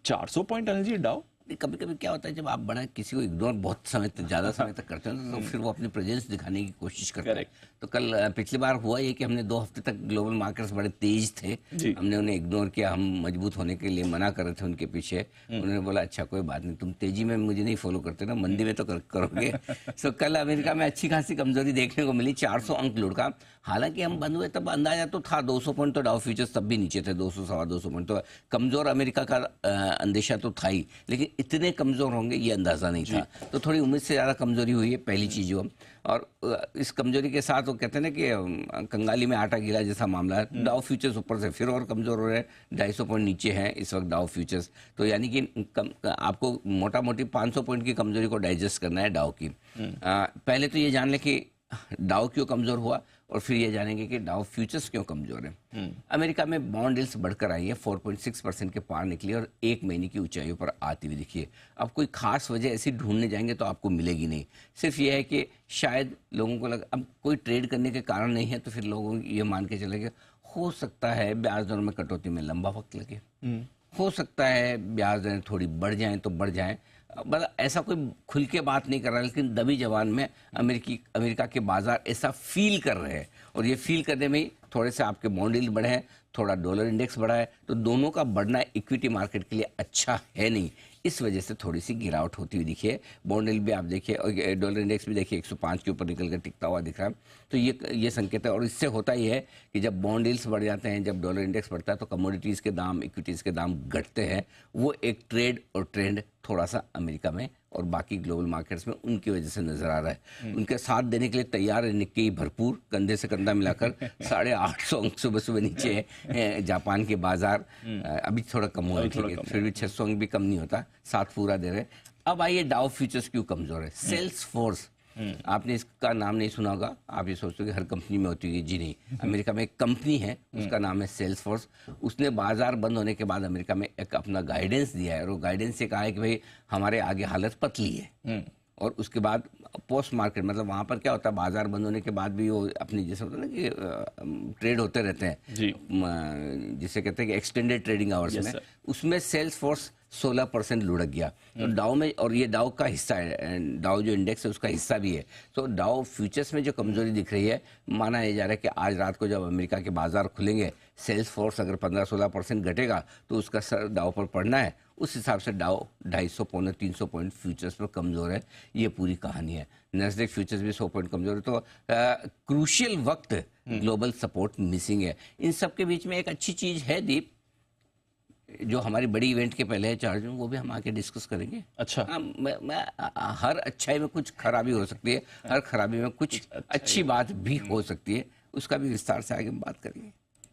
400 point energy डाउ। कभी कभी क्या होता है, जब आप बड़ा किसी को इग्नोर बहुत समय तक, ज़्यादा समय तक करते हैं तो फिर वो अपनी प्रेजेंस दिखाने की कोशिश करता है। तो कल पिछली बार हुआ ये कि हमने 2 हफ्ते तक ग्लोबल मार्केट्स बड़े तेज थे, हमने उन्हें इग्नोर किया, हम मजबूत होने के लिए मना कर रहे थे उनके पीछे। उन्होंने बोला अच्छा कोई बात नहीं, तुम तेजी में मुझे नहीं फॉलो करते ना, मंदी में तो करोगे। सो कल अमेरिका में अच्छी खासी कमजोरी देखने को मिली, 400 अंक लुढ़का का। हालांकि हम बंद हुए तब अंदाजा तो था 200 पॉइंट, तो डाउ फ्यूचर्स तब भी नीचे थे, 200 सवा 200 पॉइंट, तो कमजोर अमेरिका का अंदेशा तो था ही, लेकिन इतने कमजोर होंगे ये अंदाजा नहीं था। तो थोड़ी उम्मीद से ज़्यादा कमजोरी हुई है, पहली चीज़ जो। और इस कमजोरी के साथ वो कहते हैं ना कि कंगाली में आटा गिरा जैसा मामला है। डाउ फ्यूचर्स ऊपर से फिर और कमजोर हो रहे हैं, 250 पॉइंट नीचे हैं इस वक्त डाउ फ्यूचर्स। तो यानी कि आपको मोटा मोटी 500 पॉइंट की कमजोरी को डाइजेस्ट करना है डाउ की। पहले तो ये जान लें कि डाउ क्यों कमजोर हुआ, और फिर ये जानेंगे कि डाउ फ्यूचर्स क्यों कमजोर है। अमेरिका में बॉन्ड यील्ड्स बढ़कर आई है, 4.6% के पार निकली और 1 महीने की ऊंचाइयों पर आती हुई दिखी है। अब कोई खास वजह ऐसी ढूंढने जाएंगे तो आपको मिलेगी नहीं। सिर्फ ये है कि शायद लोगों को लगा अब कोई ट्रेड करने के कारण नहीं है, तो फिर लोगों ये मान के चले कि हो सकता है ब्याज दरों में कटौती में लंबा वक्त लगे, हो सकता है ब्याज दरें थोड़ी बढ़ जाएं तो बढ़ जाएं। मतलब ऐसा कोई खुल के बात नहीं कर रहा, लेकिन दबी जबान में अमेरिका के बाजार ऐसा फील कर रहे हैं, और ये फील करने में ही थोड़े से आपके बॉन्ड यील्ड बढ़े हैं, थोड़ा डॉलर इंडेक्स बढ़ा है, तो दोनों का बढ़ना इक्विटी मार्केट के लिए अच्छा है नहीं। इस वजह से थोड़ी सी गिरावट होती हुई दिखी है। बॉन्ड यील्ड भी आप देखिए और डॉलर इंडेक्स भी देखिए 105 के ऊपर निकल कर टिकता हुआ दिख रहा है। तो ये संकेत है, और इससे होता ही है कि जब बॉन्ड यील्ड्स बढ़ जाते हैं, जब डॉलर इंडेक्स बढ़ता है, तो कमोडिटीज़ के दाम, इक्विटीज़ के दाम घटते हैं। वो एक ट्रेड और ट्रेंड थोड़ा सा अमेरिका में और बाकी ग्लोबल मार्केट्स में उनकी वजह से नजर आ रहा है। उनके साथ देने के लिए तैयार है निक्केई भरपूर, कंधे से कंधा मिलाकर 850 अंक सुबह सुबह नीचे है। जापान के बाजार अभी थोड़ा कम हुआ है, ठीक है, फिर भी 600 अंक भी कम नहीं होता, 7 पूरा दे रहे। अब आइए डाउ फ्यूचर्स क्यों कमजोर है। सेल्स फोर्स, आपने इसका नाम नहीं सुना होगा, आप ये सोचते हो कि हर कंपनी में होती है, जी नहीं। अमेरिका में एक कंपनी है, उसका नाम है सेल्स फोर्स। उसने बाजार बंद होने के बाद अमेरिका में एक अपना गाइडेंस दिया है, और वो गाइडेंस से कहा है कि भाई हमारे आगे हालत पतली है। और उसके बाद पोस्ट मार्केट, मतलब वहाँ पर क्या होता है, बाजार बंद होने के बाद भी वो अपनी जैसे होता है ना कि ट्रेड होते रहते हैं, जिसे कहते हैं कि एक्सटेंडेड ट्रेडिंग आवर्स में, उसमें सेल्स फोर्स 16% लुढ़क गया। तो डाउ में, और ये डाउ का हिस्सा है, डाउ जो इंडेक्स है उसका हिस्सा भी है। तो डाउ फ्यूचर्स में जो कमजोरी दिख रही है, माना यह जा रहा है कि आज रात को जब अमेरिका के बाजार खुलेंगे, सेल्स फोर्स अगर 15-16% घटेगा तो उसका सर डाउ पर पड़ना है। उस हिसाब से डाउ 250 पौने 300 पॉइंट फ्यूचर्स पर कमजोर है। ये पूरी कहानी है। नैस्डैक फ्यूचर्स भी 100 पॉइंट कमजोर है। तो क्रूशियल वक्त ग्लोबल सपोर्ट मिसिंग है। इन सब के बीच में एक अच्छी चीज है दीप, जो हमारी बड़ी इवेंट के पहले है चार्ज में, वो भी हम आके डिस्कस करेंगे। अच्छा, हर अच्छाई में कुछ खराबी हो सकती है, हर खराबी में कुछ अच्छी बात भी हो सकती है, उसका भी विस्तार से आगे हम बात करेंगे।